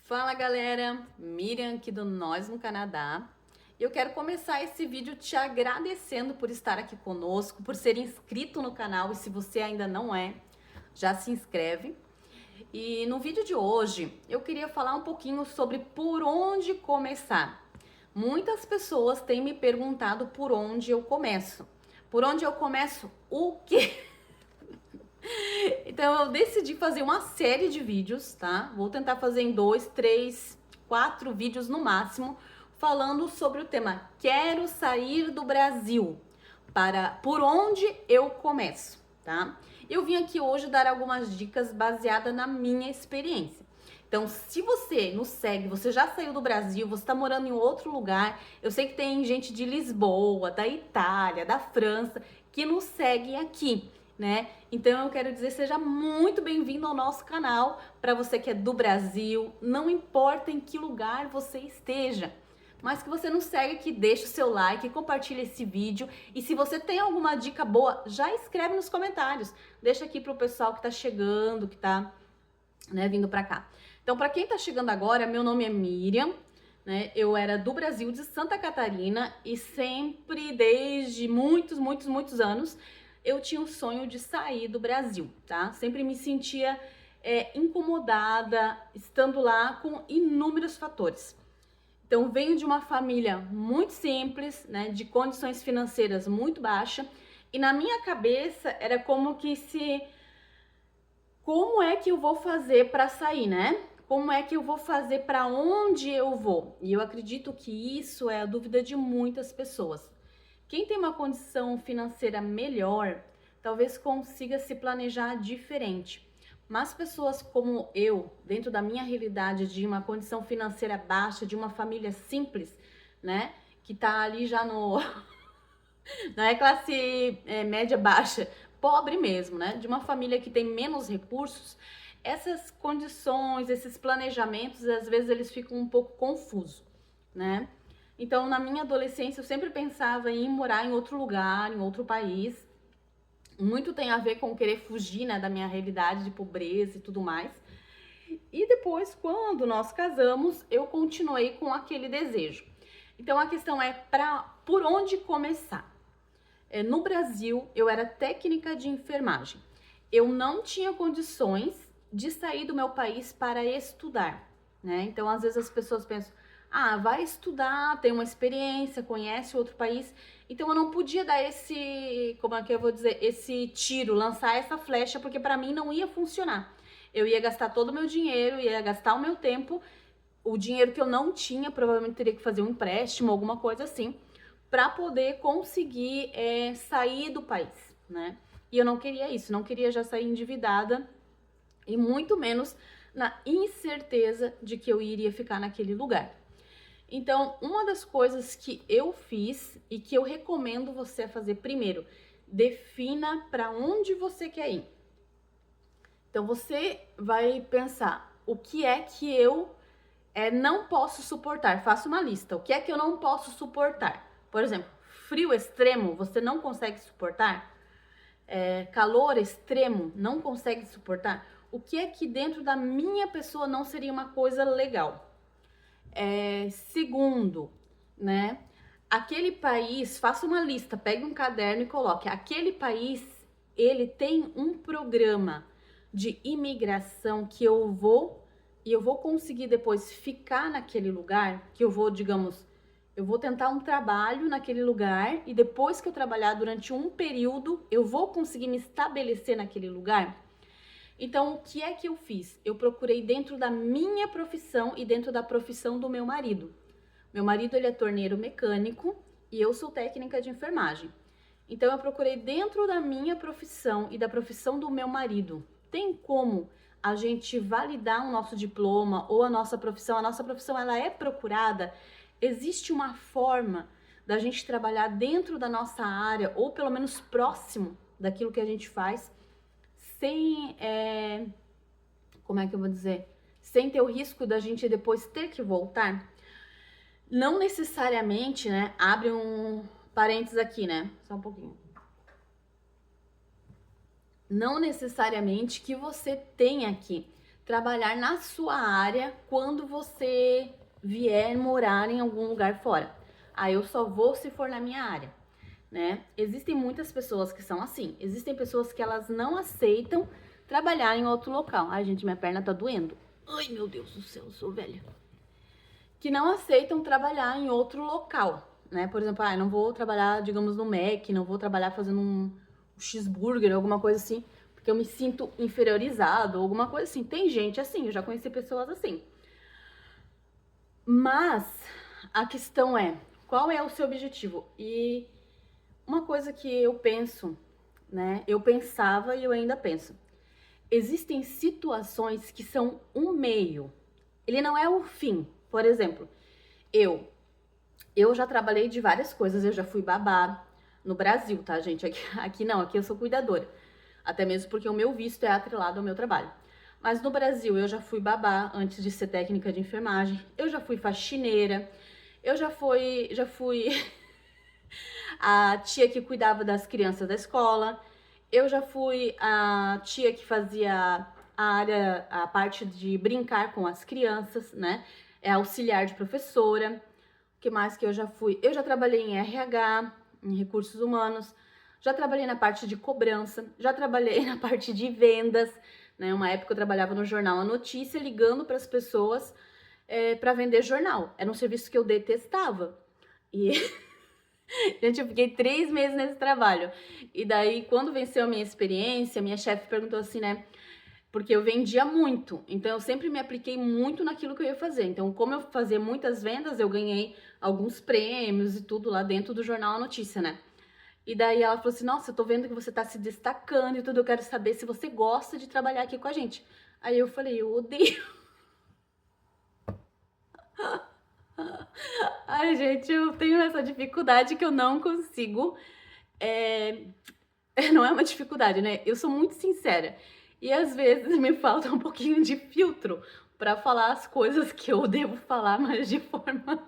Fala galera, Miriam aqui do Nós no Canadá. Eu quero começar esse vídeo te agradecendo por estar aqui conosco, por ser inscrito no canal e se você ainda não é, já se inscreve. E no vídeo de hoje eu queria falar um pouquinho sobre por onde começar. Muitas pessoas têm me perguntado por onde eu começo. Por onde eu começo o quê? Então eu decidi fazer uma série de vídeos, tá? Vou tentar fazer em 2, 3, 4 vídeos no máximo, falando sobre o tema Quero sair do Brasil, para por onde eu começo, tá? Eu vim aqui hoje dar algumas dicas baseadas na minha experiência. Então, se você nos segue, você já saiu do Brasil, você está morando em outro lugar, eu sei que tem gente de Lisboa, da Itália, da França, que nos segue aqui, né? Então eu quero dizer, seja muito bem-vindo ao nosso canal, para você que é do Brasil, não importa em que lugar você esteja, mas que você nos segue aqui, deixa o seu like, compartilha esse vídeo e se você tem alguma dica boa, já escreve nos comentários, deixa aqui pro pessoal que tá chegando, que tá, né, vindo para cá. Então, para quem tá chegando agora, meu nome é Miriam, né? Eu era do Brasil, de Santa Catarina e sempre, desde muitos anos, eu tinha o sonho de sair do Brasil, tá? Sempre me sentia incomodada estando lá com inúmeros fatores. Então, venho de uma família muito simples, né? De condições financeiras muito baixas e na minha cabeça era como que se... Como é que eu vou fazer para sair, né? Como é que eu vou fazer, para onde eu vou? E eu acredito que isso é a dúvida de muitas pessoas. Quem tem uma condição financeira melhor, talvez consiga se planejar diferente. Mas pessoas como eu, dentro da minha realidade de uma condição financeira baixa, de uma família simples, né? Que tá ali já no... não é classe média baixa, pobre mesmo, né? De uma família que tem menos recursos, essas condições, esses planejamentos, às vezes eles ficam um pouco confusos, né? Então, na minha adolescência, eu sempre pensava em morar em outro lugar, em outro país. Muito tem a ver com querer fugir, né, da minha realidade de pobreza e tudo mais. E depois, quando nós casamos, eu continuei com aquele desejo. Então, a questão é por onde começar? No Brasil, eu era técnica de enfermagem. Eu não tinha condições de sair do meu país para estudar, né? Então, às vezes as pessoas pensam, ah, vai estudar, tem uma experiência, conhece outro país. Então, eu não podia dar esse, como é que eu vou dizer, esse tiro, lançar essa flecha, porque para mim não ia funcionar. Eu ia gastar todo o meu dinheiro, ia gastar o meu tempo, o dinheiro que eu não tinha, provavelmente teria que fazer um empréstimo, alguma coisa assim, para poder conseguir sair do país, né? E eu não queria isso, não queria já sair endividada e muito menos na incerteza de que eu iria ficar naquele lugar. Então, uma das coisas que eu fiz e que eu recomendo você fazer primeiro, defina para onde você quer ir. Então, você vai pensar, o que é que eu não posso suportar? Faça uma lista, o que é que eu não posso suportar? Por exemplo, frio extremo, você não consegue suportar? Calor extremo, não consegue suportar? O que é que dentro da minha pessoa não seria uma coisa legal? Segundo, né? Aquele país, faça uma lista, pegue um caderno e coloque. Aquele país, ele tem um programa de imigração que eu vou conseguir depois ficar naquele lugar, que eu vou, digamos, eu vou tentar um trabalho naquele lugar e depois que eu trabalhar durante um período, eu vou conseguir me estabelecer naquele lugar. Então, o que é que eu fiz? Eu procurei dentro da minha profissão e dentro da profissão do meu marido. Meu marido, ele é torneiro mecânico e eu sou técnica de enfermagem. Então, eu procurei dentro da minha profissão e da profissão do meu marido. Tem como a gente validar o nosso diploma ou a nossa profissão? A nossa profissão, ela é procurada? Existe uma forma da gente trabalhar dentro da nossa área ou pelo menos próximo daquilo que a gente faz sem, como é que eu vou dizer? Sem ter o risco da gente depois ter que voltar? Não necessariamente, né? Abre um parênteses aqui, né? Só um pouquinho. Não necessariamente que você tenha que trabalhar na sua área quando você vier morar em algum lugar fora. Ah, eu só vou se for na minha área, né? Existem muitas pessoas que são assim. Existem pessoas que elas não aceitam trabalhar em outro local. Ai, gente, minha perna tá doendo. Ai, meu Deus do céu, eu sou velha. Que não aceitam trabalhar em outro local, né? Por exemplo, não vou trabalhar, digamos, no Mac, não vou trabalhar fazendo um cheeseburger, alguma coisa assim, porque eu me sinto inferiorizado, alguma coisa assim. Tem gente assim, eu já conheci pessoas assim. Mas a questão é, qual é o seu objetivo? E uma coisa que eu penso, né? Eu pensava e eu ainda penso. Existem situações que são um meio. Ele não é o fim. Por exemplo, eu já trabalhei de várias coisas, eu já fui babá no Brasil, tá, gente? Aqui não, aqui eu sou cuidadora. Até mesmo porque o meu visto é atrelado ao meu trabalho. Mas no Brasil eu já fui babá antes de ser técnica de enfermagem, eu já fui faxineira, eu já fui a tia que cuidava das crianças da escola, eu já fui a tia que fazia a parte de brincar com as crianças, né? É auxiliar de professora. O que mais que eu já fui? Eu já trabalhei em RH, em recursos humanos, já trabalhei na parte de cobrança, já trabalhei na parte de vendas, né? Uma época eu trabalhava no jornal A Notícia, ligando para as pessoas para vender jornal. Era um serviço que eu detestava. E gente, eu fiquei 3 meses nesse trabalho. E daí, quando venceu a minha experiência, minha chefe perguntou assim, né? Porque eu vendia muito, então eu sempre me apliquei muito naquilo que eu ia fazer. Então, como eu fazia muitas vendas, eu ganhei alguns prêmios e tudo lá dentro do jornal A Notícia, né? E daí ela falou assim, nossa, eu tô vendo que você tá se destacando e tudo, eu quero saber se você gosta de trabalhar aqui com a gente. Aí eu falei, eu odeio. Ai, gente, eu tenho essa dificuldade que eu não consigo. Não é uma dificuldade, né? Eu sou muito sincera. E às vezes me falta um pouquinho de filtro para falar as coisas que eu devo falar, mas de forma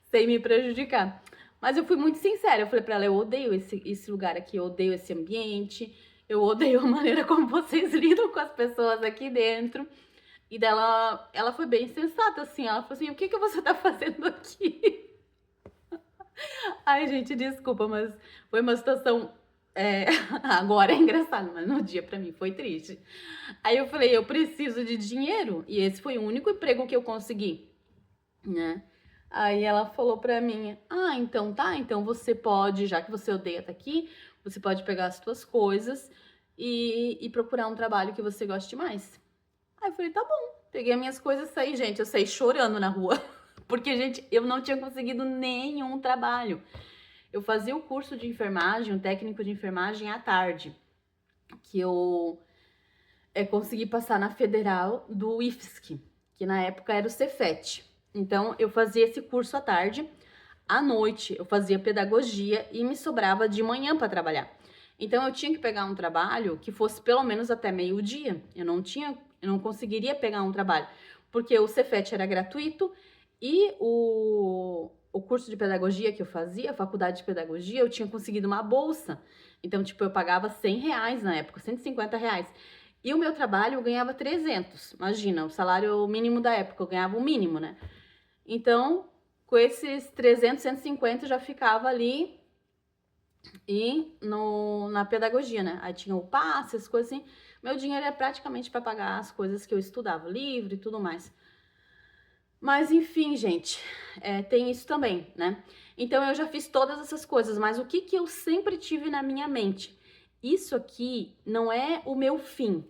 sem me prejudicar. Mas eu fui muito sincera, eu falei pra ela, eu odeio esse lugar aqui, eu odeio esse ambiente, eu odeio a maneira como vocês lidam com as pessoas aqui dentro. E dela, ela foi bem sensata, assim, ela falou assim, o que que você tá fazendo aqui? Ai, gente, desculpa, mas foi uma situação. Agora é engraçado, mas no dia pra mim foi triste. Aí eu falei, eu preciso de dinheiro. E esse foi o único emprego que eu consegui, né? Aí ela falou pra mim, então tá, então você pode, já que você odeia estar aqui, você pode pegar as suas coisas e procurar um trabalho que você goste mais. Aí eu falei, tá bom. Peguei as minhas coisas e saí, gente. Eu saí chorando na rua. Porque, gente, eu não tinha conseguido nenhum trabalho. Eu fazia o curso de enfermagem, um técnico de enfermagem à tarde. Que eu consegui passar na federal do IFSC, que na época era o Cefet. Então, eu fazia esse curso à tarde. À noite, eu fazia pedagogia e me sobrava de manhã para trabalhar. Então, eu tinha que pegar um trabalho que fosse pelo menos até meio-dia. Eu não conseguiria pegar um trabalho, porque o Cefet era gratuito e o curso de pedagogia que eu fazia, a faculdade de pedagogia, eu tinha conseguido uma bolsa. Então, tipo, eu pagava R$100 na época, R$150. E o meu trabalho eu ganhava 300. Imagina, o salário mínimo da época, eu ganhava o mínimo, né? Então, com esses 300, 150 já ficava ali e na pedagogia, né? Aí tinha o passe, as coisas assim. Meu dinheiro era praticamente para pagar as coisas que eu estudava, livro e tudo mais. Mas enfim, gente, tem isso também, né? Então eu já fiz todas essas coisas, mas o que eu sempre tive na minha mente? Isso aqui não é o meu fim.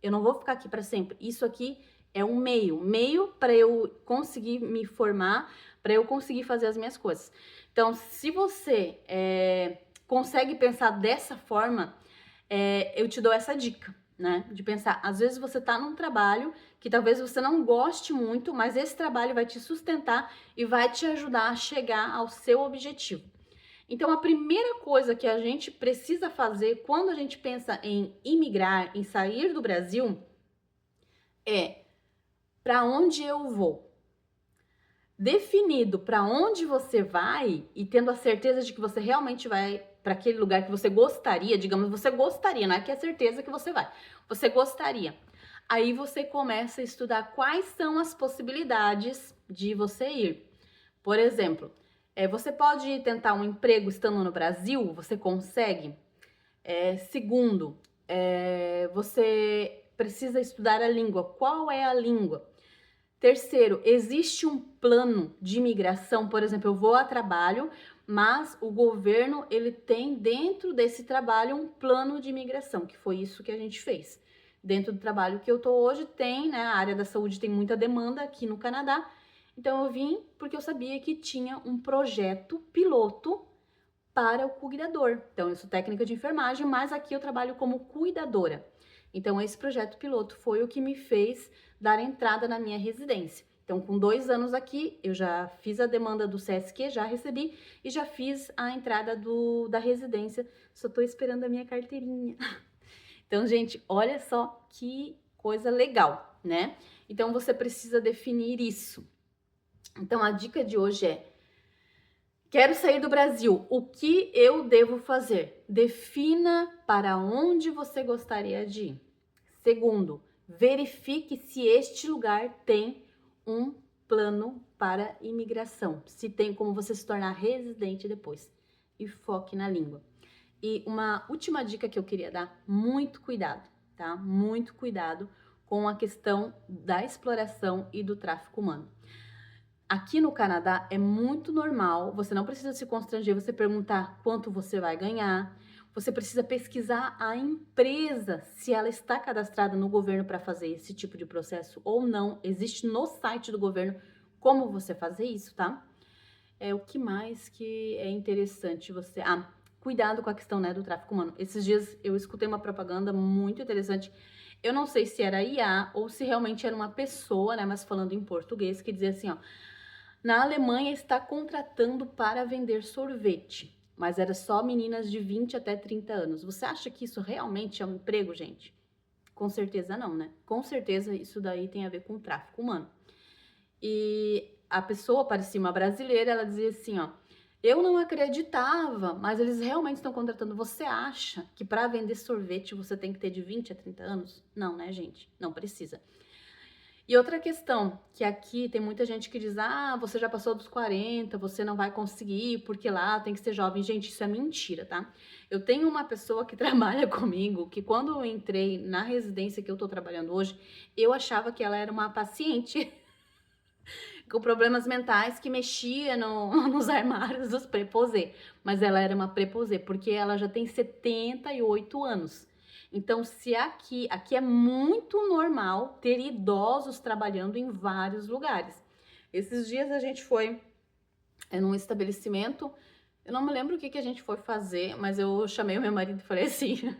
Eu não vou ficar aqui para sempre. Isso aqui é um meio para eu conseguir me formar, para eu conseguir fazer as minhas coisas. Então, se você consegue pensar dessa forma, eu te dou essa dica, né? De pensar, às vezes você tá num trabalho que talvez você não goste muito, mas esse trabalho vai te sustentar e vai te ajudar a chegar ao seu objetivo. Então, a primeira coisa que a gente precisa fazer quando a gente pensa em imigrar, em sair do Brasil, é para onde eu vou? Definido para onde você vai e tendo a certeza de que você realmente vai para aquele lugar que você gostaria, digamos, você gostaria, não é que é certeza que você vai. Você gostaria. Aí você começa a estudar quais são as possibilidades de você ir. Por exemplo, você pode tentar um emprego estando no Brasil, você consegue. Segundo, você precisa estudar a língua. Qual é a língua? Terceiro, existe um plano de imigração? Por exemplo, eu vou a trabalho, mas o governo ele tem dentro desse trabalho um plano de imigração, que foi isso que a gente fez. Dentro do trabalho que eu tô hoje tem, né, a área da saúde tem muita demanda aqui no Canadá, então eu vim porque eu sabia que tinha um projeto piloto para o cuidador. Então eu sou técnica de enfermagem, mas aqui eu trabalho como cuidadora. Então esse projeto piloto foi o que me fez dar entrada na minha residência. Então, com 2 anos aqui, eu já fiz a demanda do CSQ, já recebi e já fiz a entrada da residência. Só tô esperando a minha carteirinha. Então, gente, olha só que coisa legal, né? Então, você precisa definir isso. Então, a dica de hoje é: quero sair do Brasil, o que eu devo fazer? Defina para onde você gostaria de ir. Segundo, verifique se este lugar tem um plano para imigração, se tem como você se tornar residente depois. E foque na língua. E uma última dica que eu queria dar: muito cuidado, tá? Muito cuidado com a questão da exploração e do tráfico humano. Aqui no Canadá é muito normal, você não precisa se constranger, você perguntar quanto você vai ganhar, você precisa pesquisar a empresa, se ela está cadastrada no governo para fazer esse tipo de processo ou não. Existe no site do governo como você fazer isso, tá? O que mais que é interessante você... cuidado com a questão, né, do tráfico humano. Esses dias eu escutei uma propaganda muito interessante. Eu não sei se era IA ou se realmente era uma pessoa, né, mas falando em português, que dizia assim, ó: na Alemanha está contratando para vender sorvete, mas era só meninas de 20 até 30 anos. Você acha que isso realmente é um emprego, gente? Com certeza não, né? Com certeza isso daí tem a ver com tráfico humano. E a pessoa, parecia uma brasileira, ela dizia assim, ó: eu não acreditava, mas eles realmente estão contratando. Você acha que para vender sorvete você tem que ter de 20 a 30 anos? Não, né, gente? Não precisa. E outra questão, que aqui tem muita gente que diz: você já passou dos 40, você não vai conseguir, porque lá tem que ser jovem. Gente, isso é mentira, tá? Eu tenho uma pessoa que trabalha comigo, que quando eu entrei na residência que eu tô trabalhando hoje, eu achava que ela era uma paciente com problemas mentais que mexia nos armários dos preposê. Mas ela era uma preposê, porque ela já tem 78 anos. Então, se aqui é muito normal ter idosos trabalhando em vários lugares. Esses dias a gente foi num estabelecimento, eu não me lembro o que a gente foi fazer, mas eu chamei o meu marido e falei assim...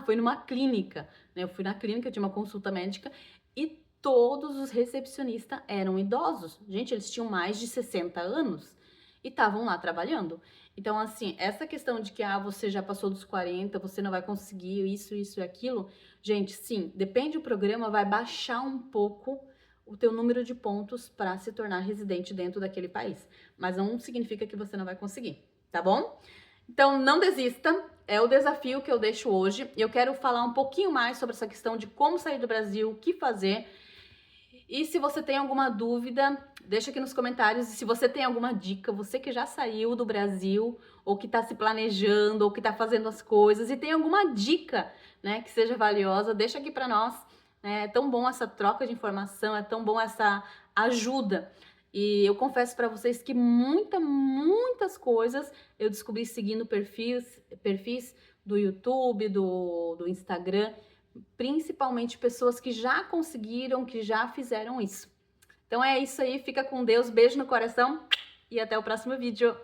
foi numa clínica, né? Eu fui na clínica, tinha uma consulta médica e todos os recepcionistas eram idosos. Gente, eles tinham mais de 60 anos e estavam lá trabalhando. Então, assim, essa questão de que você já passou dos 40, você não vai conseguir isso e aquilo, gente, sim, depende do programa, vai baixar um pouco o teu número de pontos para se tornar residente dentro daquele país. Mas não significa que você não vai conseguir, tá bom? Então, não desista, é o desafio que eu deixo hoje. Eu quero falar um pouquinho mais sobre essa questão de como sair do Brasil, o que fazer. E se você tem alguma dúvida, deixa aqui nos comentários. E se você tem alguma dica, você que já saiu do Brasil, ou que está se planejando, ou que está fazendo as coisas, e tem alguma dica, né, que seja valiosa, deixa aqui para nós. É tão bom essa troca de informação, é tão bom essa ajuda. E eu confesso para vocês que muitas coisas eu descobri seguindo perfis do YouTube, do Instagram, principalmente pessoas que já conseguiram, que já fizeram isso. Então é isso aí, fica com Deus, beijo no coração e até o próximo vídeo.